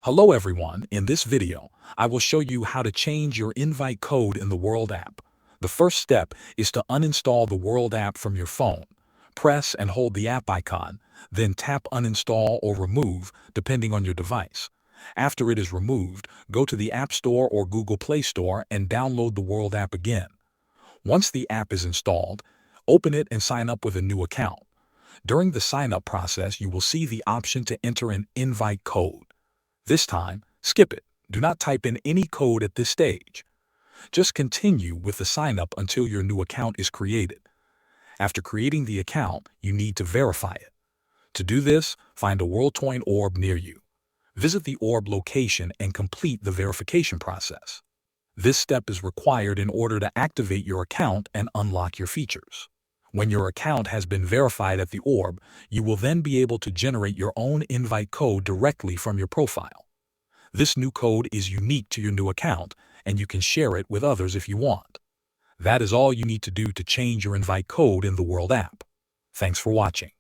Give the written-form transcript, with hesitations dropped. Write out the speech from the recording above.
Hello everyone, in this video, I will show you how to change your invite code in the World app. The first step is to uninstall the World app from your phone. Press and hold the app icon, then tap uninstall or remove depending on your device. After it is removed, go to the App Store or Google Play Store and download the World app again. Once the app is installed, open it and sign up with a new account. During the sign-up process, you will see the option to enter an invite code. This time, skip it. Do not type in any code at this stage. Just continue with the sign-up until your new account is created. After creating the account, you need to verify it. To do this, find a WorldCoin orb near you. Visit the orb location and complete the verification process. This step is required in order to activate your account and unlock your features. When your account has been verified at the orb, you will then be able to generate your own invite code directly from your profile. This new code is unique to your new account, and you can share it with others if you want. That is all you need to do to change your invite code in the World app. Thanks for watching.